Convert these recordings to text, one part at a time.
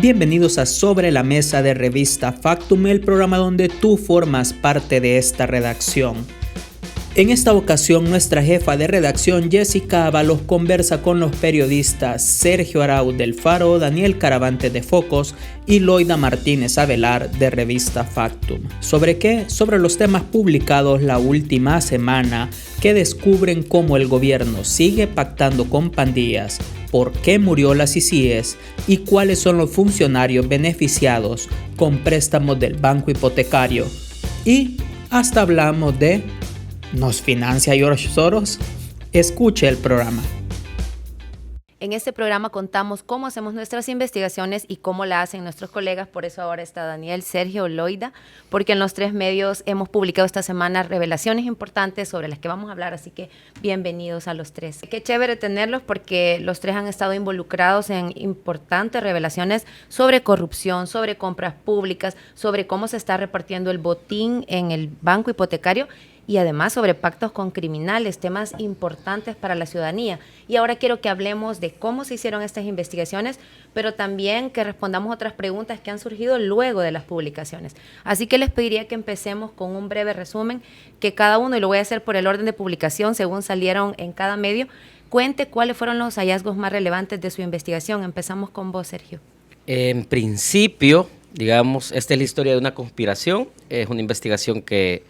Bienvenidos a Sobre la Mesa de Revista Factum, el programa donde tú formas parte de esta redacción. En esta ocasión, nuestra jefa de redacción, Jessica Ábalos, conversa con los periodistas Sergio Arauz del Faro, Daniel Caravante de Focos y Loida Martínez Avelar de Revista Factum. ¿Sobre qué? Sobre los temas publicados la última semana que descubren cómo el gobierno sigue pactando con pandillas, por qué murió la CICIES y cuáles son los funcionarios beneficiados con préstamos del banco hipotecario. Y hasta hablamos de ¿nos financia George Soros? Escuche el programa. En este programa contamos cómo hacemos nuestras investigaciones y cómo la hacen nuestros colegas. Por eso ahora está Daniel, Sergio, Loida, porque en los tres medios hemos publicado esta semana revelaciones importantes sobre las que vamos a hablar, así que bienvenidos a los tres. Qué chévere tenerlos porque los tres han estado involucrados en importantes revelaciones sobre corrupción, sobre compras públicas, sobre cómo se está repartiendo el botín en el banco hipotecario y además sobre pactos con criminales, temas importantes para la ciudadanía. Y ahora quiero que hablemos de cómo se hicieron estas investigaciones, pero también que respondamos otras preguntas que han surgido luego de las publicaciones. Así que les pediría que empecemos con un breve resumen, que cada uno, y lo voy a hacer por el orden de publicación, según salieron en cada medio, cuente cuáles fueron los hallazgos más relevantes de su investigación. Empezamos con vos, Sergio. En principio, digamos, esta es la historia de una conspiración, es una investigación que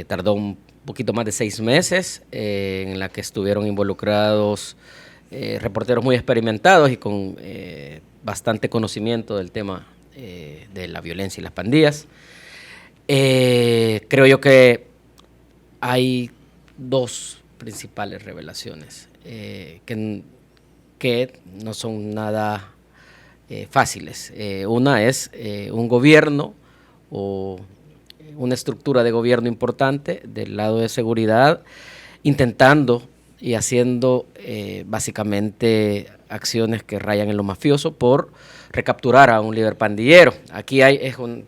tardó un poquito más de 6 meses, en la que estuvieron involucrados reporteros muy experimentados y con bastante conocimiento del tema de la violencia y las pandillas. Creo yo que hay dos principales revelaciones que no son nada fáciles. Una es un gobierno o una estructura de gobierno importante del lado de seguridad, intentando y haciendo básicamente acciones que rayan en lo mafioso por recapturar a un líder pandillero. Aquí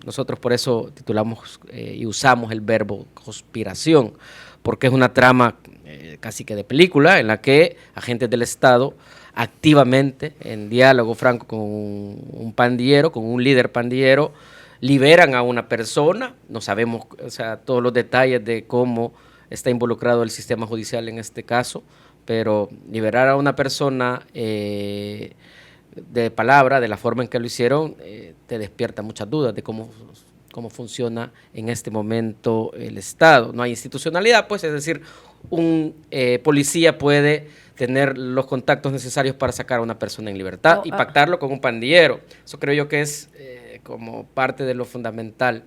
nosotros por eso titulamos y usamos el verbo conspiración, porque es una trama casi que de película en la que agentes del Estado activamente, en diálogo franco con un pandillero, con un líder pandillero, liberan a una persona. No sabemos, todos los detalles de cómo está involucrado el sistema judicial en este caso, pero liberar a una persona de palabra, de la forma en que lo hicieron, te despierta muchas dudas de cómo funciona en este momento el Estado. No hay institucionalidad, pues, es decir, un policía puede tener los contactos necesarios para sacar a una persona en libertad y pactarlo con un pandillero. Eso creo yo que es como parte de lo fundamental.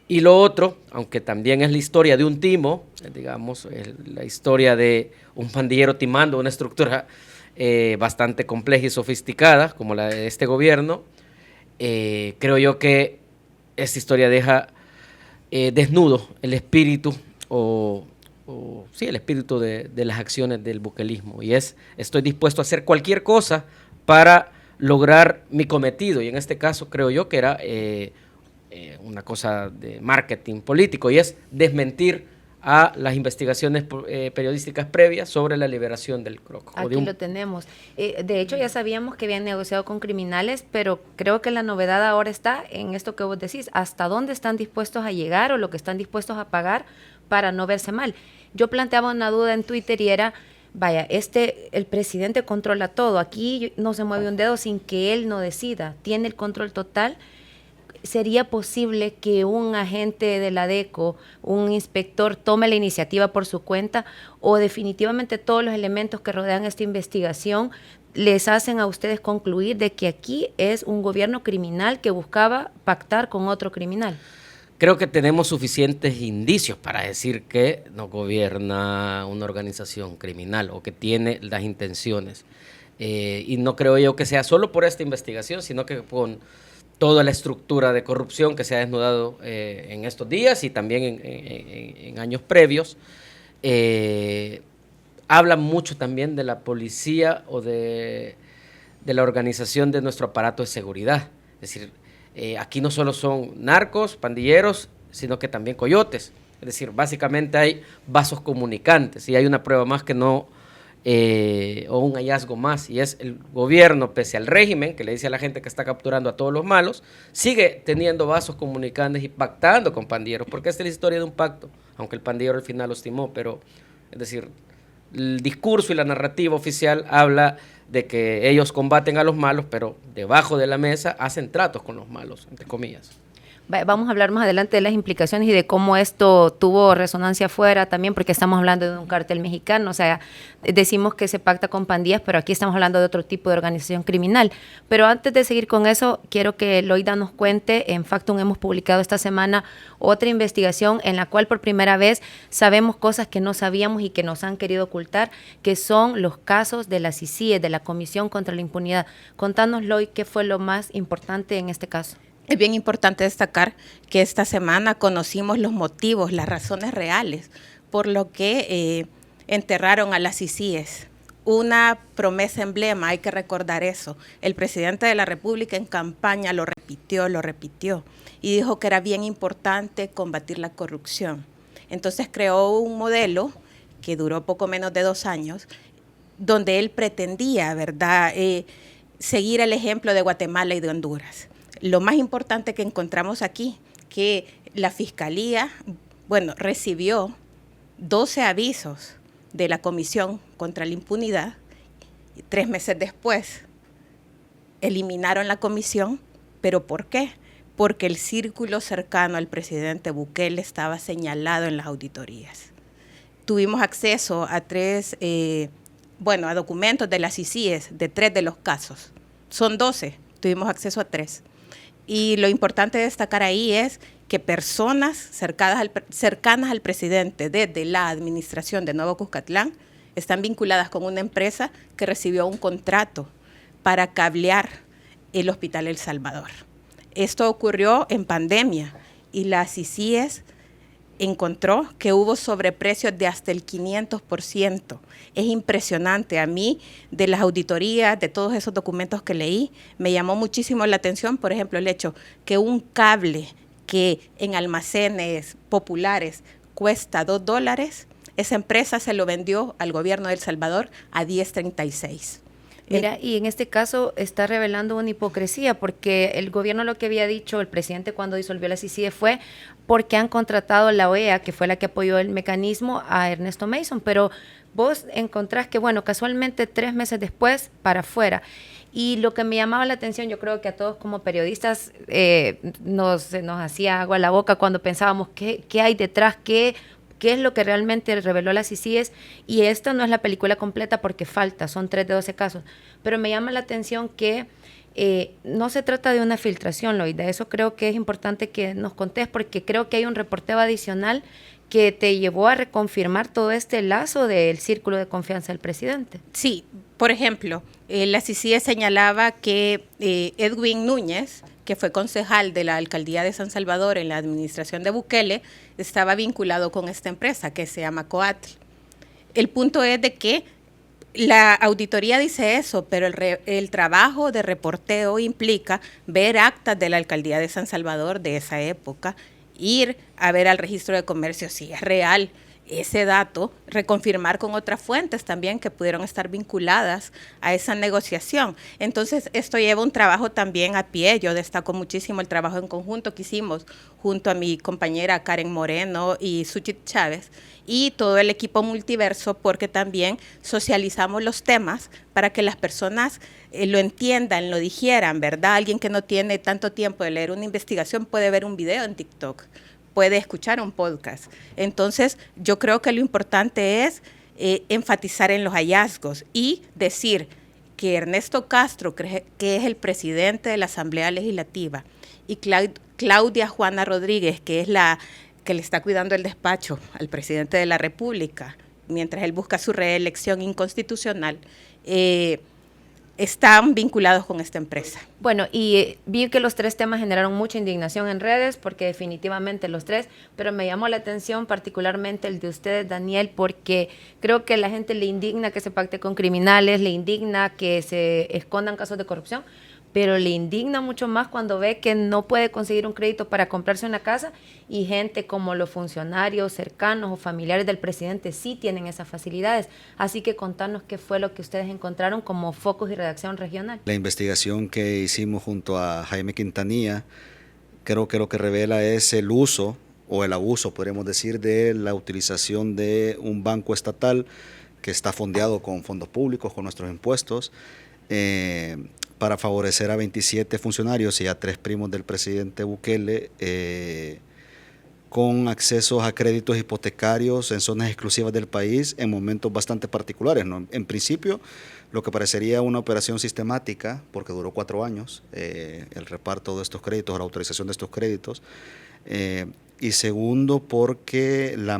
Y lo otro, aunque también es la historia de un timo, digamos, la historia de un pandillero timando una estructura bastante compleja y sofisticada, como la de este gobierno, creo yo que esta historia deja desnudo el espíritu el espíritu de las acciones del buquelismo, y estoy dispuesto a hacer cualquier cosa para lograr mi cometido, y en este caso creo yo que era una cosa de marketing político, y es desmentir a las investigaciones periodísticas previas sobre la liberación del Croco. Aquí lo tenemos. De hecho, ya sabíamos que habían negociado con criminales, pero creo que la novedad ahora está en esto que vos decís, hasta dónde están dispuestos a llegar o lo que están dispuestos a pagar para no verse mal. Yo planteaba una duda en Twitter y era, vaya, el presidente controla todo, aquí no se mueve un dedo sin que él no decida, tiene el control total. ¿Sería posible que un agente de la DECO, un inspector, tome la iniciativa por su cuenta, o definitivamente todos los elementos que rodean esta investigación les hacen a ustedes concluir de que aquí es un gobierno criminal que buscaba pactar con otro criminal? Creo que tenemos suficientes indicios para decir que no gobierna una organización criminal o que tiene las intenciones. Y no creo yo que sea solo por esta investigación, sino que con toda la estructura de corrupción que se ha desnudado en estos días y también en años previos. Habla mucho también de la policía o de la organización de nuestro aparato de seguridad. Es decir, aquí no solo son narcos, pandilleros, sino que también coyotes. Es decir, básicamente hay vasos comunicantes, y hay una prueba más que no o un hallazgo más, y es el gobierno, pese al régimen, que le dice a la gente que está capturando a todos los malos, sigue teniendo vasos comunicantes y pactando con pandilleros, porque esta es la historia de un pacto, aunque el pandillero al final los timó, pero, es decir, el discurso y la narrativa oficial habla de que ellos combaten a los malos, pero debajo de la mesa hacen tratos con los malos, entre comillas. Vamos a hablar más adelante de las implicaciones y de cómo esto tuvo resonancia afuera también, porque estamos hablando de un cártel mexicano, o sea, decimos que se pacta con pandillas, pero aquí estamos hablando de otro tipo de organización criminal. Pero antes de seguir con eso, quiero que Loida nos cuente, en Factum hemos publicado esta semana otra investigación en la cual por primera vez sabemos cosas que no sabíamos y que nos han querido ocultar, que son los casos de la CICIE, de la Comisión contra la Impunidad. Contanos, Loida, ¿qué fue lo más importante en este caso? Es bien importante destacar que esta semana conocimos los motivos, las razones reales por lo que enterraron a las CICIES. Una promesa emblema, hay que recordar eso. El presidente de la República en campaña lo repitió y dijo que era bien importante combatir la corrupción. Entonces creó un modelo que duró poco menos de 2 años, donde él pretendía, ¿verdad?, seguir el ejemplo de Guatemala y de Honduras. Lo más importante que encontramos aquí, que la Fiscalía, recibió 12 avisos de la Comisión contra la Impunidad. 3 meses después eliminaron la comisión, ¿pero por qué? Porque el círculo cercano al presidente Bukele estaba señalado en las auditorías. Tuvimos acceso a a documentos de las CICIES de 3 de los casos. Son 12, tuvimos acceso a 3. Y lo importante de destacar ahí es que personas cercanas al presidente desde la administración de Nuevo Cuscatlán están vinculadas con una empresa que recibió un contrato para cablear el Hospital El Salvador. Esto ocurrió en pandemia y la CICIES encontró que hubo sobreprecios de hasta el 500%. Es impresionante. A mí, de las auditorías, de todos esos documentos que leí, me llamó muchísimo la atención, por ejemplo, el hecho que un cable que en almacenes populares cuesta $2, esa empresa se lo vendió al gobierno de El Salvador a $10.36. Mira, y en este caso está revelando una hipocresía, porque el gobierno lo que había dicho, el presidente cuando disolvió la CICIE fue porque han contratado la OEA, que fue la que apoyó el mecanismo, a Ernesto Mason, pero vos encontrás que, casualmente 3 meses después, para afuera. Y lo que me llamaba la atención, yo creo que a todos como periodistas nos hacía agua a la boca cuando pensábamos qué hay detrás, qué es lo que realmente reveló las CICIES, y esta no es la película completa porque falta, son 3 de 12 casos, pero me llama la atención que no se trata de una filtración, Loida, eso creo que es importante que nos contés, porque creo que hay un reporteo adicional que te llevó a reconfirmar todo este lazo del círculo de confianza del presidente. Sí, por ejemplo, la CICIE señalaba que Edwin Núñez, que fue concejal de la alcaldía de San Salvador en la administración de Bukele, estaba vinculado con esta empresa que se llama Coatl. El punto es de que la auditoría dice eso, pero el trabajo de reporteo implica ver actas de la alcaldía de San Salvador de esa época, ir a ver al registro de comercio si es real ese dato, reconfirmar con otras fuentes también que pudieron estar vinculadas a esa negociación. Entonces, esto lleva un trabajo también a pie. Yo destaco muchísimo el trabajo en conjunto que hicimos junto a mi compañera Karen Moreno y Suchit Chávez y todo el equipo Multiverso, porque también socializamos los temas para que las personas lo entiendan, lo digieran, ¿verdad? Alguien que no tiene tanto tiempo de leer una investigación puede ver un video en TikTok, puede escuchar un podcast. Entonces, yo creo que lo importante es enfatizar en los hallazgos y decir que Ernesto Castro, que es el presidente de la Asamblea Legislativa, y Claudia Juana Rodríguez, que es la que le está cuidando el despacho al presidente de la República, mientras él busca su reelección inconstitucional, están vinculados con esta empresa. Bueno, y vi que los tres temas generaron mucha indignación en redes, porque definitivamente los tres, pero me llamó la atención particularmente el de ustedes, Daniel, porque creo que a la gente le indigna que se pacte con criminales, le indigna que se escondan casos de corrupción, pero le indigna mucho más cuando ve que no puede conseguir un crédito para comprarse una casa y gente como los funcionarios cercanos o familiares del presidente sí tienen esas facilidades. Así que contanos qué fue lo que ustedes encontraron como focos y redacción regional. La investigación que hicimos junto a Jaime Quintanilla, creo que lo que revela es el uso o el abuso, podríamos decir, de la utilización de un banco estatal que está fondeado con fondos públicos, con nuestros impuestos, para favorecer a 27 funcionarios y a 3 primos del presidente Bukele con accesos a créditos hipotecarios en zonas exclusivas del país en momentos bastante particulares, ¿no? En principio, lo que parecería una operación sistemática, porque duró 4 años, el reparto de estos créditos, la autorización de estos créditos, y segundo, porque la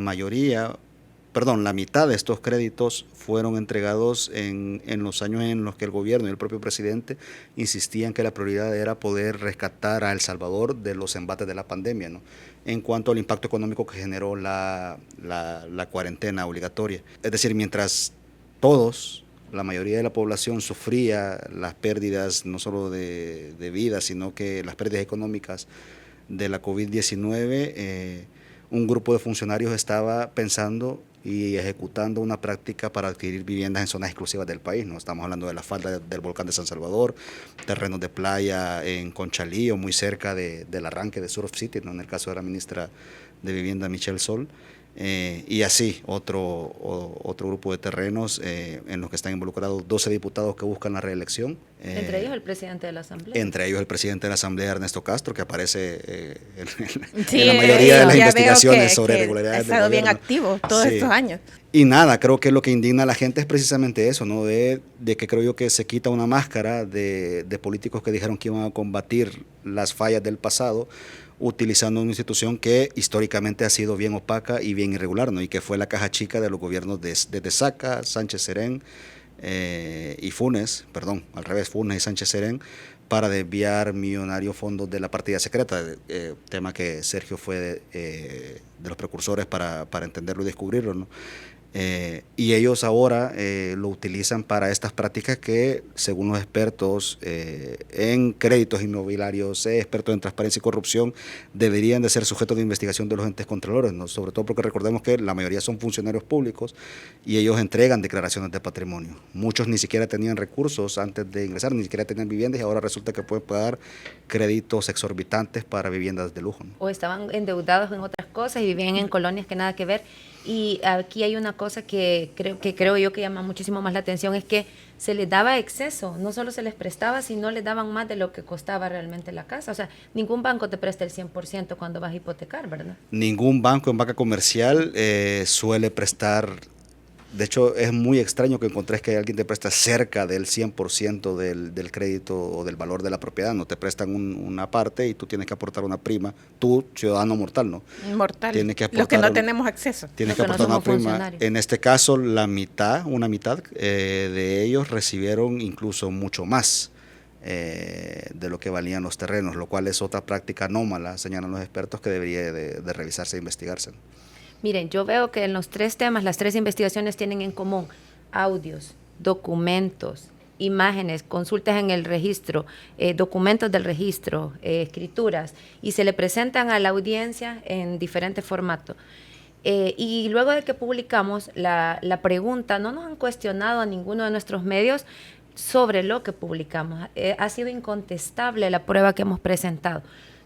mitad de estos créditos fueron entregados en los años en los que el gobierno y el propio presidente insistían que la prioridad era poder rescatar a El Salvador de los embates de la pandemia, ¿no? En cuanto al impacto económico que generó la cuarentena obligatoria. Es decir, mientras la mayoría de la población sufría las pérdidas no solo de vida, sino que las pérdidas económicas de la COVID-19, un grupo de funcionarios estaba pensando y ejecutando una práctica para adquirir viviendas en zonas exclusivas del país, ¿no? Estamos hablando de la falda del volcán de San Salvador, terrenos de playa en Conchalí o muy cerca del arranque de Surf City, ¿no? En el caso de la ministra de Vivienda, Michelle Sol, y así otro grupo de terrenos en los que están involucrados 12 diputados que buscan la reelección. Entre ellos el presidente de la Asamblea. Entre ellos el presidente de la Asamblea, Ernesto Castro, que aparece en la mayoría de las investigaciones sobre irregularidades del gobierno. Ha estado bien activo todos estos años. Y nada, creo que lo que indigna a la gente es precisamente eso, ¿no? De que creo yo que se quita una máscara de políticos que dijeron que iban a combatir las fallas del pasado, utilizando una institución que históricamente ha sido bien opaca y bien irregular, ¿no? Y que fue la caja chica de los gobiernos de Saca, Sánchez Serén y Funes, Funes y Sánchez Serén, para desviar millonarios fondos de la partida secreta, tema que Sergio fue de los precursores para entenderlo y descubrirlo, ¿no? Y ellos ahora lo utilizan para estas prácticas que, según los expertos en créditos inmobiliarios, expertos en transparencia y corrupción, deberían de ser sujetos de investigación de los entes controladores, ¿no? Sobre todo porque recordemos que la mayoría son funcionarios públicos y ellos entregan declaraciones de patrimonio. Muchos ni siquiera tenían recursos antes de ingresar, ni siquiera tenían viviendas y ahora resulta que pueden pagar créditos exorbitantes para viviendas de lujo, ¿no? O estaban endeudados en otras cosas y vivían en colonias que nada que ver. Y aquí hay una cosa que creo yo que llama muchísimo más la atención, es que se les daba exceso, no solo se les prestaba, sino les daban más de lo que costaba realmente la casa. O sea, ningún banco te presta el 100% cuando vas a hipotecar, ¿verdad? Ningún banco en banca comercial suele prestar. De hecho, es muy extraño que encontres que alguien te presta cerca del 100% del crédito o del valor de la propiedad. No te prestan una parte y tú tienes que aportar una prima. Tú, ciudadano mortal, ¿no? Mortal. Tienes que aportar los que no tenemos acceso. Tienes que aportar una prima. En este caso, una mitad de ellos recibieron incluso mucho más de lo que valían los terrenos, lo cual es otra práctica anómala, señalan los expertos, que debería de revisarse e investigarse. Miren, yo veo que en los tres temas, las tres investigaciones tienen en común audios, documentos, imágenes, consultas en el registro, documentos del registro, escrituras, y se le presentan a la audiencia en diferentes formatos. Y luego de que publicamos la pregunta, no nos han cuestionado a ninguno de nuestros medios sobre lo que publicamos. Ha sido incontestable la prueba que hemos presentado.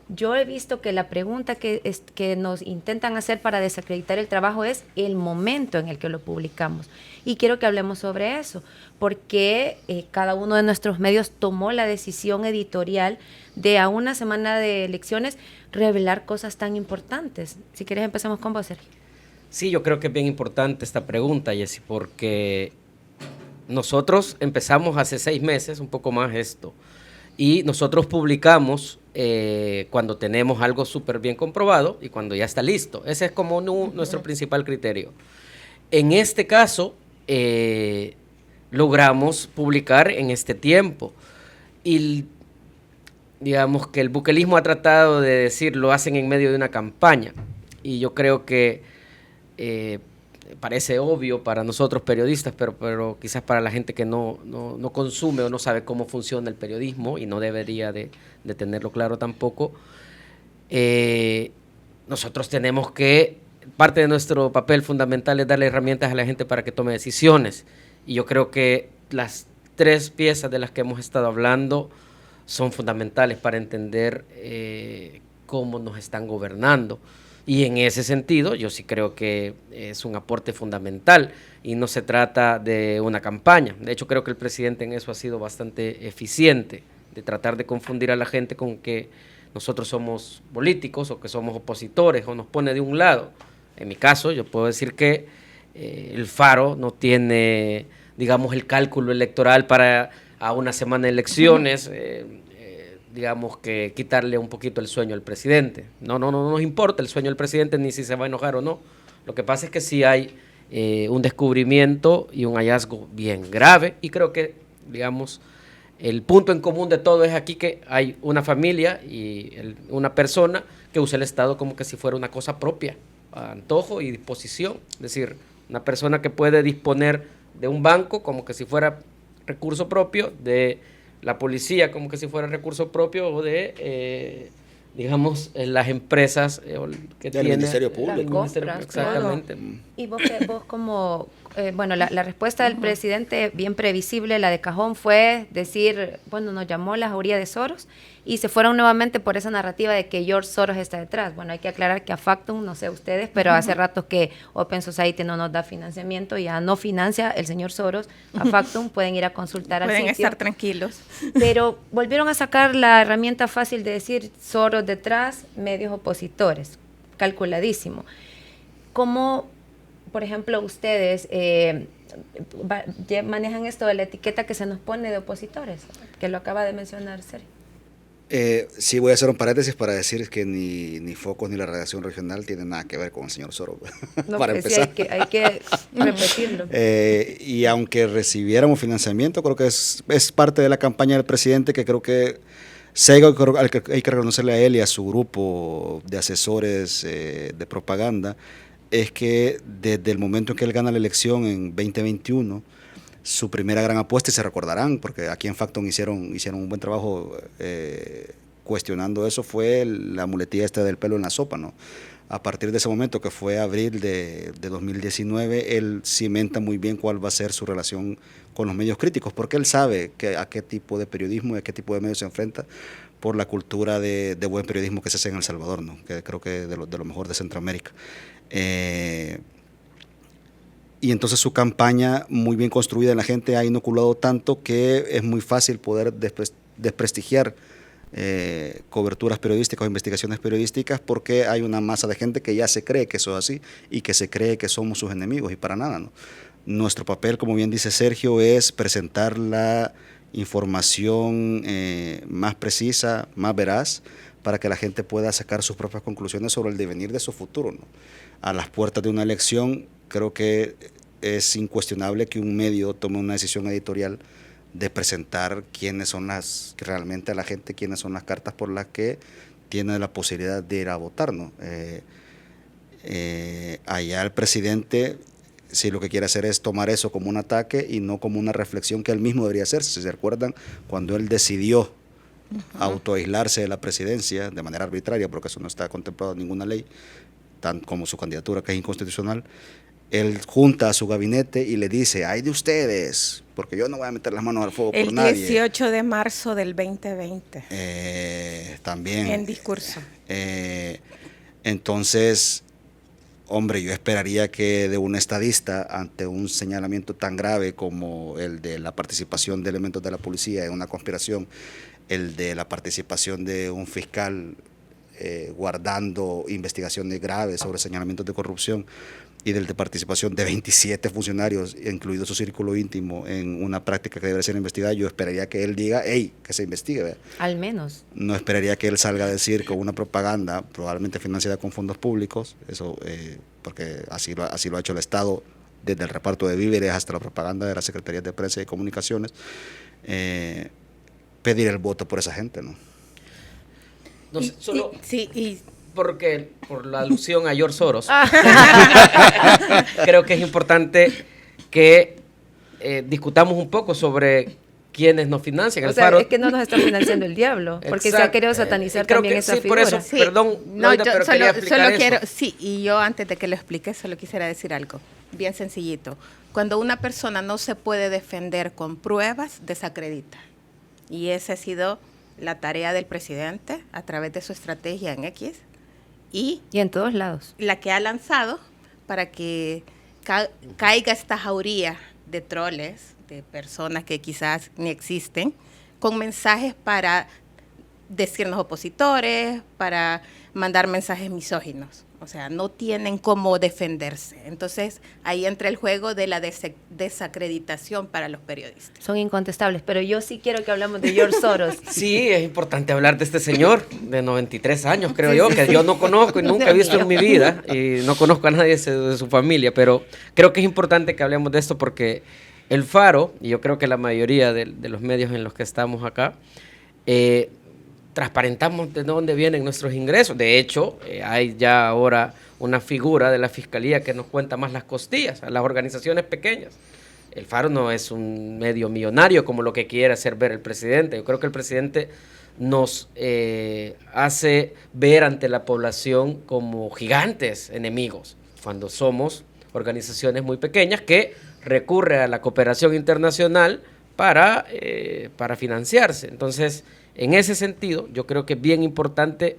Yo he visto que la pregunta que nos intentan hacer para desacreditar el trabajo es el momento en el que lo publicamos. Y quiero que hablemos sobre eso, porque cada uno de nuestros medios tomó la decisión editorial de, a una semana de elecciones, revelar cosas tan importantes. Si quieres, empezamos con vos, Sergio. Sí, yo creo que es bien importante esta pregunta, Jessy, porque nosotros empezamos hace 6 meses, un poco más esto, y nosotros publicamos cuando tenemos algo súper bien comprobado y cuando ya está listo. Ese es como nuestro principal criterio. En este caso, logramos publicar en este tiempo. Y digamos que el buquelismo ha tratado de decir, lo hacen en medio de una campaña. Y yo creo que parece obvio para nosotros periodistas, pero quizás para la gente que no consume o no sabe cómo funciona el periodismo y no debería de tenerlo claro tampoco, nosotros tenemos que, parte de nuestro papel fundamental es darle herramientas a la gente para que tome decisiones. Y yo creo que las 3 piezas de las que hemos estado hablando son fundamentales para entender cómo nos están gobernando. Y en ese sentido, yo sí creo que es un aporte fundamental y no se trata de una campaña. De hecho, creo que el presidente en eso ha sido bastante eficiente, de tratar de confundir a la gente con que nosotros somos políticos o que somos opositores o nos pone de un lado. En mi caso, yo puedo decir que el Faro no tiene, digamos, el cálculo electoral para a una semana de elecciones, digamos que quitarle un poquito el sueño al presidente. No nos importa el sueño del presidente ni si se va a enojar o no. Lo que pasa es que sí hay un descubrimiento y un hallazgo bien grave, y creo que, digamos, el punto en común de todo es aquí que hay una familia y una persona que usa el Estado como que si fuera una cosa propia, a antojo y disposición. Es decir, una persona que puede disponer de un banco como que si fuera recurso propio, de la policía como que si fuera recurso propio, o de, digamos, las empresas que del tiene Ministerio Público. Exactamente. Y vos como, bueno, la respuesta del presidente, bien previsible, la de cajón, fue decir, bueno, nos llamó la jauría de Soros y se fueron nuevamente por esa narrativa de que George Soros está detrás. Bueno, hay que aclarar que a Factum, no sé ustedes, pero hace rato que Open Society no nos da financiamiento, ya no financia el señor Soros, a Factum, pueden ir a consultar al sitio. Pueden estar tranquilos. Pero volvieron a sacar la herramienta fácil de decir Soros detrás, medios opositores, calculadísimo. ¿Cómo, por ejemplo, ustedes manejan esto de la etiqueta que se nos pone de opositores, que lo acaba de mencionar Sergio? Sí, voy a hacer un paréntesis para decir que ni Focus ni la redacción regional tienen nada que ver con el señor Soros. No, para empezar. Sí, hay que repetirlo. Y aunque recibiéramos financiamiento, creo que es parte de la campaña del presidente, que creo que hay que reconocerle a él y a su grupo de asesores de propaganda, es que desde el momento en que él gana la elección en 2021, su primera gran apuesta, y se recordarán, porque aquí en Factum hicieron un buen trabajo cuestionando eso, fue la muletilla esta del pelo en la sopa, ¿no? A partir de ese momento, que fue abril de 2019, él cimenta muy bien cuál va a ser su relación con los medios críticos, porque él sabe a qué tipo de periodismo y a qué tipo de medios se enfrenta por la cultura de buen periodismo que se hace en El Salvador, ¿no? Que creo que de lo mejor de Centroamérica. Y entonces su campaña, muy bien construida en la gente, ha inoculado tanto que es muy fácil poder desprestigiar coberturas periodísticas o investigaciones periodísticas, porque hay una masa de gente que ya se cree que eso es así y que se cree que somos sus enemigos, y para nada, ¿no? Nuestro papel, como bien dice Sergio, es presentar la información más precisa, más veraz, para que la gente pueda sacar sus propias conclusiones sobre el devenir de su futuro, ¿no? A las puertas de una elección, creo que es incuestionable que un medio tome una decisión editorial de presentar quiénes son realmente a la gente, quiénes son las cartas por las que tiene la posibilidad de ir a votar, ¿no? Allá el presidente, si lo que quiere hacer es tomar eso como un ataque y no como una reflexión que él mismo debería hacer. Si se recuerdan, cuando él decidió autoaislarse de la presidencia de manera arbitraria, porque eso no está contemplado en ninguna ley, tan como su candidatura, que es inconstitucional, él junta a su gabinete y le dice, ay de ustedes, porque yo no voy a meter las manos al fuego por nadie. El 18 de marzo del 2020. También. En discurso. Entonces, hombre, yo esperaría que de un estadista, ante un señalamiento tan grave como el de la participación de elementos de la policía en una conspiración, el de la participación de un fiscal guardando investigaciones graves sobre señalamientos de corrupción, y de participación de 27 funcionarios, incluido su círculo íntimo, en una práctica que debe ser investigada, yo esperaría que él diga, hey, que se investigue, ¿verdad? Al menos. No esperaría que él salga a decir con una propaganda, probablemente financiada con fondos públicos, eso porque así lo ha hecho el Estado desde el reparto de víveres hasta la propaganda de las secretarías de prensa y comunicaciones, pedir el voto por esa gente, ¿no? No sé, solo y porque por la alusión a George Soros, creo que es importante que discutamos un poco sobre quiénes nos financian. O sea, es que no nos está financiando el diablo, porque se ha querido satanizar también esa figura. Por eso, perdón, Loida, pero quería explicar eso. Sí, y yo antes de que lo explique, solo quisiera decir algo bien sencillito. Cuando una persona no se puede defender con pruebas, desacredita. Y esa ha sido la tarea del presidente a través de su estrategia en X y en todos lados. La que ha lanzado para que caiga esta jauría de troles, de personas que quizás ni existen, con mensajes para decirnos opositores, para mandar mensajes misóginos. O sea, no tienen cómo defenderse. Entonces, ahí entra el juego de la desacreditación para los periodistas. Son incontestables, pero yo sí quiero que hablemos de George Soros. Sí, es importante hablar de este señor de 93 años, creo yo, que yo no conozco y nunca he visto en mi vida, y no conozco a nadie de su familia, pero creo que es importante que hablemos de esto porque El Faro, y yo creo que la mayoría de los medios en los que estamos acá, transparentamos de dónde vienen nuestros ingresos. De hecho, hay ya ahora una figura de la Fiscalía que nos cuenta más las costillas a las organizaciones pequeñas. El Faro no es un medio millonario como lo que quiere hacer ver el presidente. Yo creo que el presidente nos hace ver ante la población como gigantes enemigos, cuando somos organizaciones muy pequeñas que recurren a la cooperación internacional para financiarse. Entonces, en ese sentido, yo creo que es bien importante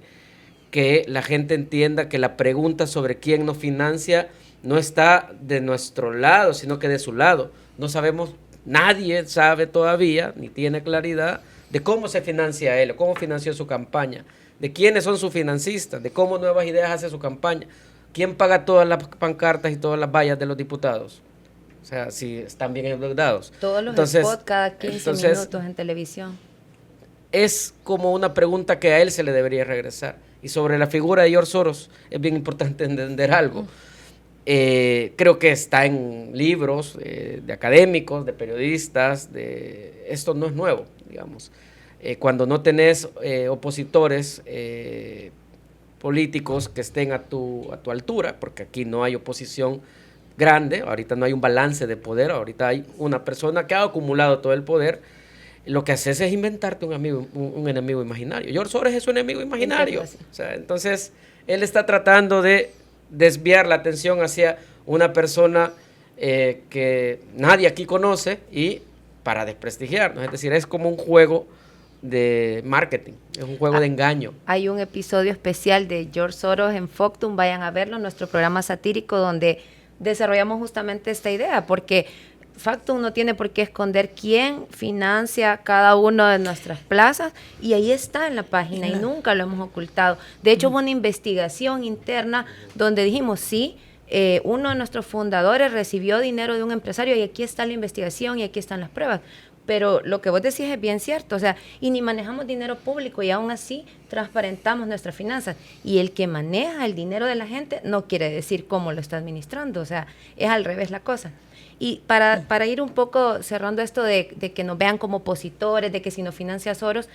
que la gente entienda que la pregunta sobre quién nos financia no está de nuestro lado, sino que de su lado. No sabemos, nadie sabe todavía, ni tiene claridad de cómo se financia él, cómo financió su campaña, de quiénes son sus financistas, de cómo Nuevas Ideas hace su campaña, quién paga todas las pancartas y todas las vallas de los diputados. O sea, si están bien endeudados. Todos los spots cada 15 minutos en televisión. Es como una pregunta que a él se le debería regresar. Y sobre la figura de George Soros es bien importante entender algo. Creo que está en libros de académicos, de periodistas, esto no es nuevo, digamos. Cuando no tenés opositores políticos que estén a tu altura, porque aquí no hay oposición grande, ahorita no hay un balance de poder, ahorita hay una persona que ha acumulado todo el poder. Lo que haces es inventarte un enemigo imaginario. George Soros es un enemigo imaginario. O sea, entonces, él está tratando de desviar la atención hacia una persona que nadie aquí conoce y para desprestigiarnos. Es decir, es como un juego de marketing, es un juego de engaño. Hay un episodio especial de George Soros en Factum, vayan a verlo, nuestro programa satírico donde desarrollamos justamente esta idea, porque Factum no tiene por qué esconder quién financia cada una de nuestras plazas y ahí está en la página y nunca lo hemos ocultado. De hecho, hubo una investigación interna donde dijimos, sí, uno de nuestros fundadores recibió dinero de un empresario y aquí está la investigación y aquí están las pruebas. Pero lo que vos decís es bien cierto, o sea, y ni manejamos dinero público y aún así transparentamos nuestras finanzas. Y el que maneja el dinero de la gente no quiere decir cómo lo está administrando, o sea, es al revés la cosa. Y para ir un poco cerrando esto de que nos vean como opositores, de que si nos financia Soros,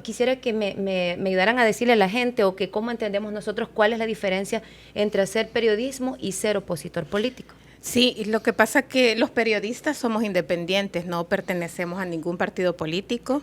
quisiera que me ayudaran a decirle a la gente o que cómo entendemos nosotros cuál es la diferencia entre hacer periodismo y ser opositor político. Sí, lo que pasa es que los periodistas somos independientes, no pertenecemos a ningún partido político.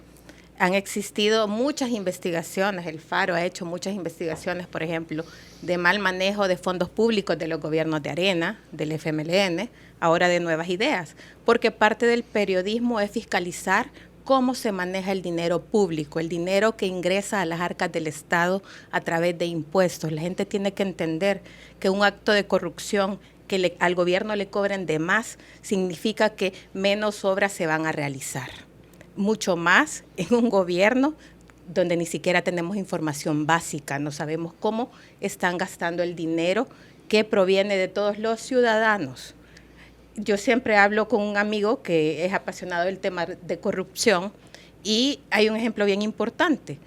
Han existido muchas investigaciones, el Faro ha hecho muchas investigaciones, por ejemplo, de mal manejo de fondos públicos de los gobiernos de Arena, del FMLN, ahora de Nuevas Ideas, porque parte del periodismo es fiscalizar cómo se maneja el dinero público, el dinero que ingresa a las arcas del Estado a través de impuestos. La gente tiene que entender que un acto de corrupción que al gobierno le cobren de más significa que menos obras se van a realizar. Mucho más en un gobierno donde ni siquiera tenemos información básica, no sabemos cómo están gastando el dinero que proviene de todos los ciudadanos. Yo siempre hablo con un amigo que es apasionado del tema de corrupción y hay un ejemplo bien importante.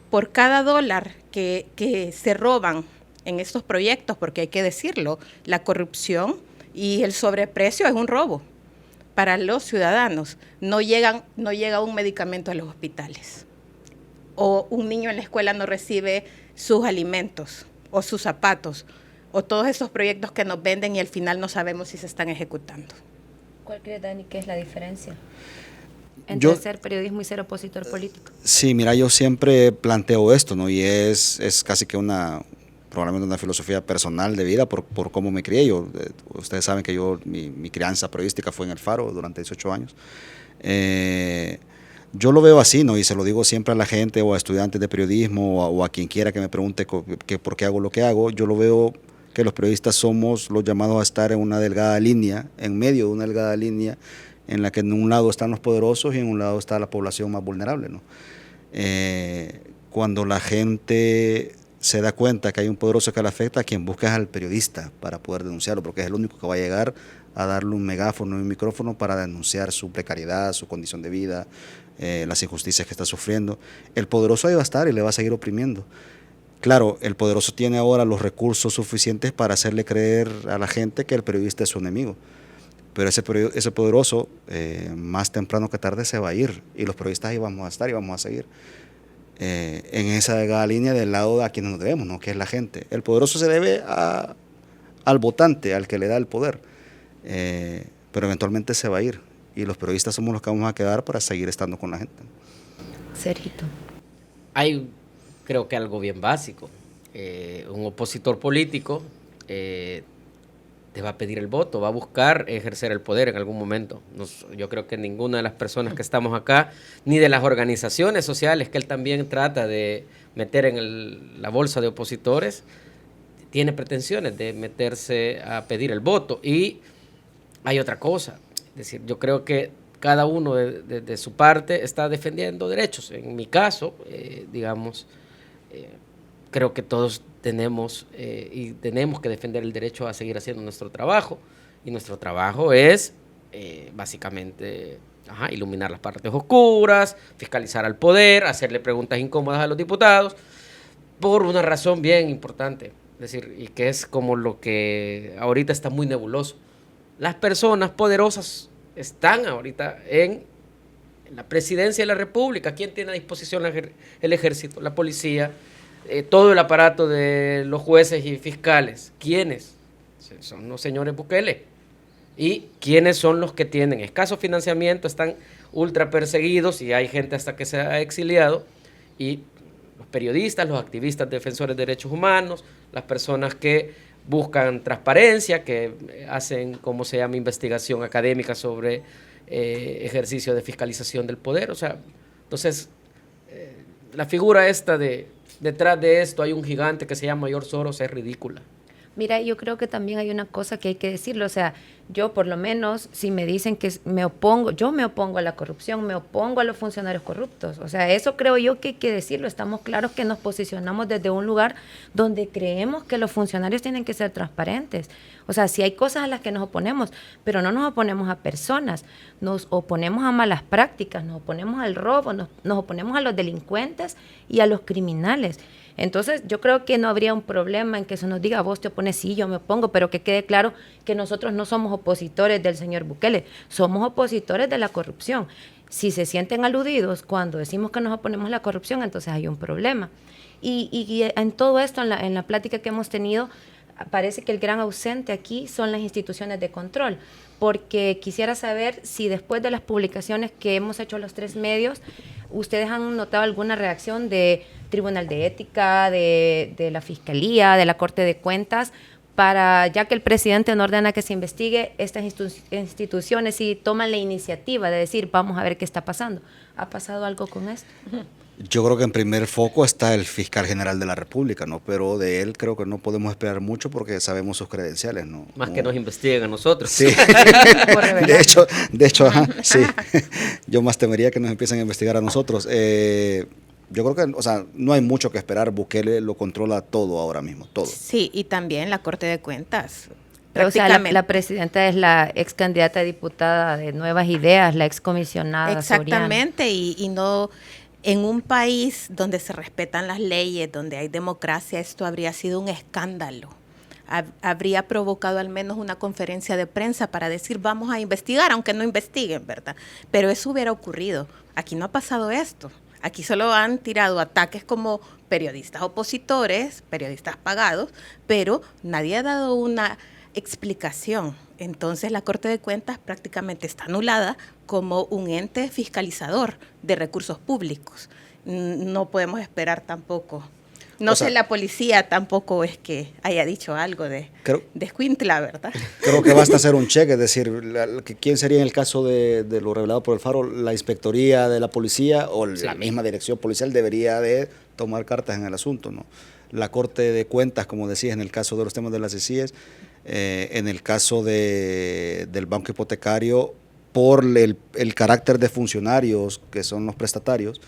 Por cada dólar que se roban en estos proyectos, porque hay que decirlo, la corrupción y el sobreprecio es un robo para los ciudadanos. No llega un medicamento a los hospitales, o un niño en la escuela no recibe sus alimentos o sus zapatos, o todos esos proyectos que nos venden y al final no sabemos si se están ejecutando. ¿Cuál cree, Dani, que es la diferencia entre ser periodismo y ser opositor político? Sí, mira, yo siempre planteo esto, ¿no? Y es casi que probablemente una filosofía personal de vida por cómo me crié. Ustedes saben que mi crianza periodística fue en El Faro durante 18 años. Yo lo veo así, ¿no? Y se lo digo siempre a la gente o a estudiantes de periodismo o a quien quiera que me pregunte por qué hago lo que hago. Yo lo veo que los periodistas somos los llamados a estar en una delgada línea, en medio de una delgada línea, en la que en un lado están los poderosos y en un lado está la población más vulnerable, ¿no? Cuando la gente se da cuenta que hay un poderoso que le afecta, a quien busca es al periodista para poder denunciarlo, porque es el único que va a llegar a darle un megáfono y un micrófono para denunciar su precariedad, su condición de vida, las injusticias que está sufriendo. El poderoso ahí va a estar y le va a seguir oprimiendo. Claro, el poderoso tiene ahora los recursos suficientes para hacerle creer a la gente que el periodista es su enemigo. Pero ese poderoso, más temprano que tarde, se va a ir. Y los periodistas ahí vamos a estar y vamos a seguir en esa delgada línea del lado a quienes nos debemos, ¿no? Que es la gente. El poderoso se debe al votante, al que le da el poder. Pero eventualmente se va a ir. Y los periodistas somos los que vamos a quedar para seguir estando con la gente. Sergito. Hay, creo que algo bien básico. Un opositor político te va a pedir el voto, va a buscar ejercer el poder en algún momento. Yo creo que ninguna de las personas que estamos acá, ni de las organizaciones sociales que él también trata de meter en la bolsa de opositores, tiene pretensiones de meterse a pedir el voto. Y hay otra cosa, es decir, yo creo que cada uno de su parte está defendiendo derechos. En mi caso, creo que todos tenemos que defender el derecho a seguir haciendo nuestro trabajo, y nuestro trabajo es básicamente iluminar las partes oscuras, fiscalizar al poder, hacerle preguntas incómodas a los diputados, por una razón bien importante, es decir, y que es como lo que ahorita está muy nebuloso. Las personas poderosas están ahorita en la presidencia de la República. ¿Quién tiene a disposición el ejército, la policía, todo el aparato de los jueces y fiscales? ¿Quiénes? Son los señores Bukele. ¿Y quiénes son los que tienen escaso financiamiento, están ultra perseguidos y hay gente hasta que se ha exiliado? Y los periodistas, los activistas defensores de derechos humanos, las personas que buscan transparencia, que hacen, como se llama, investigación académica sobre ejercicio de fiscalización del poder. O sea, entonces, la figura esta detrás de esto hay un gigante que se llama George Soros, es ridícula. Mira, yo creo que también hay una cosa que hay que decirlo, o sea, yo por lo menos, si me dicen que yo me opongo a la corrupción, me opongo a los funcionarios corruptos, o sea, eso creo yo que hay que decirlo. Estamos claros que nos posicionamos desde un lugar donde creemos que los funcionarios tienen que ser transparentes. O sea, sí hay cosas a las que nos oponemos, pero no nos oponemos a personas, nos oponemos a malas prácticas, nos oponemos al robo, nos oponemos a los delincuentes y a los criminales. Entonces, yo creo que no habría un problema en que se nos diga, vos te opones, sí, yo me opongo, pero que quede claro que nosotros no somos opositores del señor Bukele, somos opositores de la corrupción. Si se sienten aludidos cuando decimos que nos oponemos a la corrupción, entonces hay un problema. Y en todo esto, en la plática que hemos tenido, parece que el gran ausente aquí son las instituciones de control, porque quisiera saber si después de las publicaciones que hemos hecho los 3 medios, ustedes han notado alguna reacción de Tribunal de Ética, de la Fiscalía, de la Corte de Cuentas, ya que el presidente no ordena que se investigue estas instituciones y toman la iniciativa de decir, vamos a ver qué está pasando. ¿Ha pasado algo con esto? Yo creo que en primer foco está el fiscal general de la República, ¿no? Pero de él creo que no podemos esperar mucho porque sabemos sus credenciales, ¿no? Más que nos investiguen a nosotros. Sí. de hecho, sí. Yo más temería que nos empiecen a investigar a nosotros. Yo creo que, o sea, no hay mucho que esperar. Bukele lo controla todo ahora mismo, todo. Sí, y también la Corte de Cuentas. Pero, o sea, la presidenta es la ex candidata a diputada de Nuevas Ideas, la ex comisionada. Exactamente, y no, en un país donde se respetan las leyes, donde hay democracia, esto habría sido un escándalo. habría provocado al menos una conferencia de prensa para decir vamos a investigar, aunque no investiguen, ¿verdad? Pero eso hubiera ocurrido. Aquí no ha pasado esto. Aquí solo han tirado ataques como periodistas opositores, periodistas pagados, pero nadie ha dado una explicación. Entonces la Corte de Cuentas prácticamente está anulada como un ente fiscalizador de recursos públicos. No podemos esperar tampoco. No sé, la policía tampoco es que haya dicho algo de Escuintla, ¿verdad? Creo que basta hacer un check, es decir, ¿quién sería en el caso de lo revelado por el Faro? ¿La inspectoría de la policía o la misma dirección policial debería de tomar cartas en el asunto, ¿no? La Corte de Cuentas, como decías, en el caso de los temas de las CICIES, en el caso del banco hipotecario, por el carácter de funcionarios que son los prestatarios,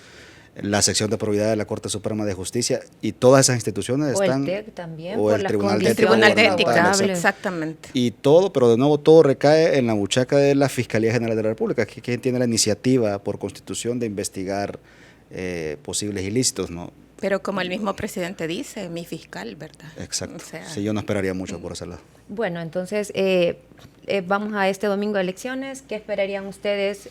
la sección de probidad de la Corte Suprema de Justicia y todas esas instituciones o E están... el TEC también, o por el las Tribunal de Ética, exactamente. Y todo, pero de nuevo todo recae en la buchaca de la Fiscalía General de la República, que quien tiene la iniciativa por constitución de investigar posibles ilícitos, ¿no? Pero como el mismo presidente dice, mi fiscal, ¿verdad? Exacto. O sea, sí, yo no esperaría mucho por ese lado. Bueno, entonces vamos a este domingo de elecciones. ¿Qué esperarían ustedes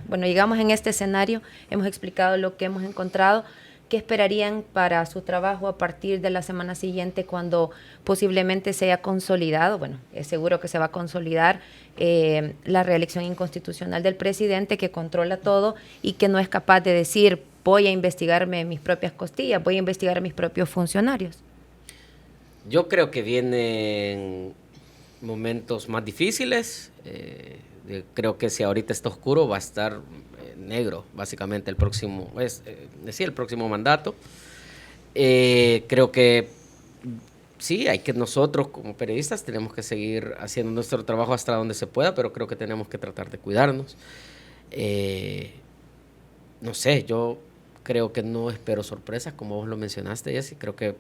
bueno, llegamos en este escenario, hemos explicado lo que hemos encontrado. ¿Qué esperarían para su trabajo a partir de la semana siguiente cuando posiblemente se haya consolidado? Bueno, es seguro que se va a consolidar la reelección inconstitucional del presidente que controla todo y que no es capaz de decir voy a investigarme mis propias costillas, voy a investigar a mis propios funcionarios. Yo creo que vienen momentos más difíciles. Creo que si ahorita está oscuro va a estar negro, básicamente, el próximo mandato. Creo que sí, hay que nosotros como periodistas tenemos que seguir haciendo nuestro trabajo hasta donde se pueda, pero creo que tenemos que tratar de cuidarnos. No sé, yo creo que no espero sorpresas, como vos lo mencionaste, Jessy. Creo que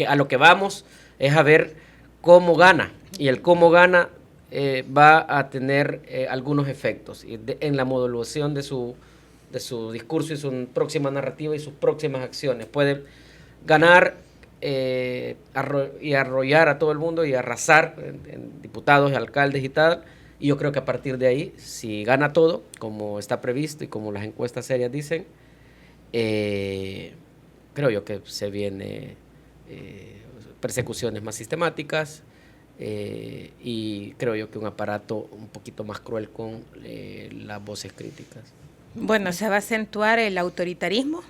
a lo que vamos es a ver cómo gana, y el cómo gana va a tener algunos efectos en la modulación de su discurso y su próxima narrativa y sus próximas acciones. Puede ganar y arrollar a todo el mundo y arrasar en diputados y alcaldes y tal. Y yo creo que a partir de ahí, si gana todo, como está previsto y como las encuestas serias dicen, creo yo que se viene persecuciones más sistemáticas y creo yo que un aparato un poquito más cruel con las voces críticas. Bueno, se va a acentuar el autoritarismo.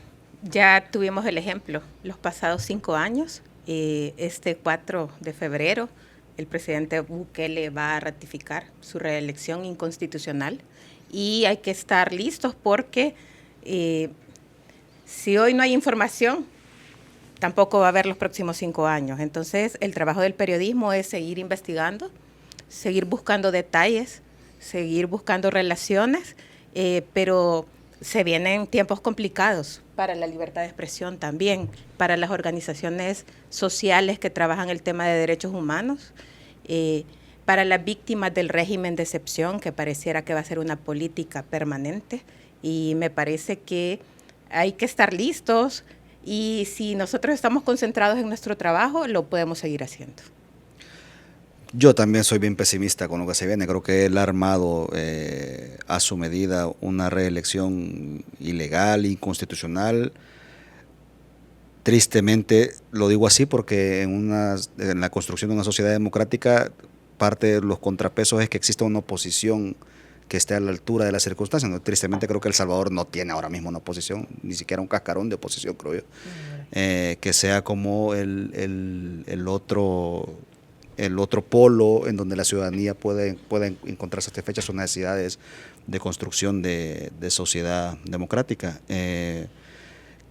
Ya tuvimos el ejemplo los pasados 5 años. Este 4 de febrero el presidente Bukele va a ratificar su reelección inconstitucional y hay que estar listos porque si hoy no hay información, tampoco va a haber los próximos 5 años. Entonces, el trabajo del periodismo es seguir investigando, seguir buscando detalles, seguir buscando relaciones, pero se vienen tiempos complicados para la libertad de expresión también, para las organizaciones sociales que trabajan el tema de derechos humanos, para las víctimas del régimen de excepción, que pareciera que va a ser una política permanente, y me parece que hay que estar listos, y si nosotros estamos concentrados en nuestro trabajo, lo podemos seguir haciendo. Yo también soy bien pesimista con lo que se viene. Creo que él ha armado a su medida una reelección ilegal, inconstitucional. Tristemente lo digo así porque en la construcción de una sociedad democrática parte de los contrapesos es que exista una oposición que esté a la altura de las circunstancias. ¿No? Tristemente creo que El Salvador no tiene ahora mismo una oposición, ni siquiera un cascarón de oposición, creo yo. Que sea como el otro polo en donde la ciudadanía puede encontrar satisfechas sus necesidades de construcción de sociedad democrática.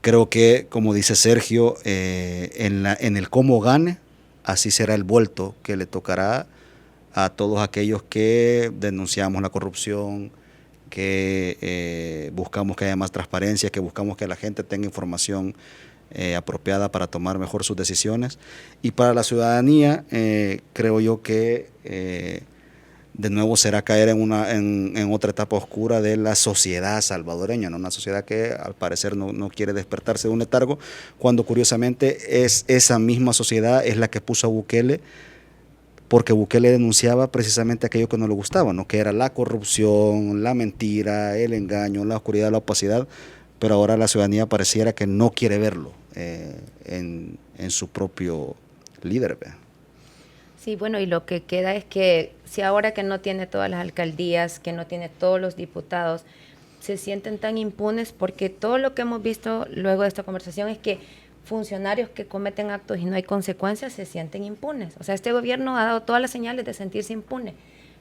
Creo que, como dice Sergio, en el cómo gane, así será el vuelto que le tocará a todos aquellos que denunciamos la corrupción, que buscamos que haya más transparencia, que buscamos que la gente tenga información apropiada para tomar mejor sus decisiones. Y para la ciudadanía, creo yo que de nuevo será caer en otra etapa oscura de la sociedad salvadoreña, ¿no? Una sociedad que al parecer no quiere despertarse de un letargo, cuando curiosamente esa misma sociedad es la que puso a Bukele, porque Bukele denunciaba precisamente aquello que no le gustaba, ¿no? Que era la corrupción, la mentira, el engaño, la oscuridad, la opacidad, pero ahora la ciudadanía pareciera que no quiere verlo en su propio líder. Sí, bueno, y lo que queda es que si ahora que no tiene todas las alcaldías, que no tiene todos los diputados, se sienten tan impunes, porque todo lo que hemos visto luego de esta conversación es que funcionarios que cometen actos y no hay consecuencias se sienten impunes. O sea, este gobierno ha dado todas las señales de sentirse impune.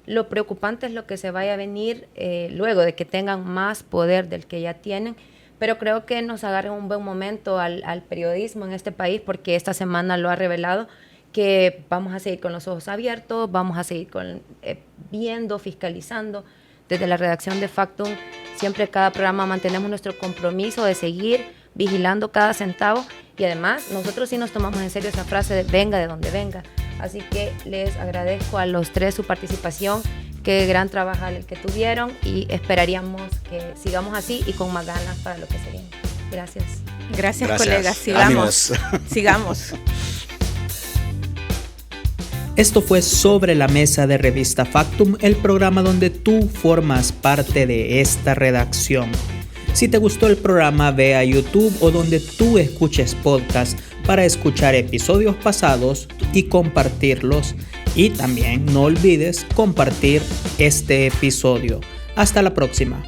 Lo preocupante es lo que se vaya a venir luego de que tengan más poder del que ya tienen, pero creo que nos agarra un buen momento al periodismo en este país, porque esta semana lo ha revelado, que vamos a seguir con los ojos abiertos, vamos a seguir viendo, fiscalizando. Desde la redacción de Factum, siempre cada programa mantenemos nuestro compromiso de seguir vigilando cada centavo, y además nosotros sí nos tomamos en serio esa frase de venga de donde venga. Así que les agradezco a los tres su participación, qué gran trabajo el que tuvieron, y esperaríamos que sigamos así y con más ganas para lo que se viene. Gracias. Gracias, colegas. Sigamos. Esto fue Sobre la Mesa de Revista Factum, el programa donde tú formas parte de esta redacción. Si te gustó el programa, ve a YouTube o donde tú escuches podcast para escuchar episodios pasados y compartirlos. Y también no olvides compartir este episodio. Hasta la próxima.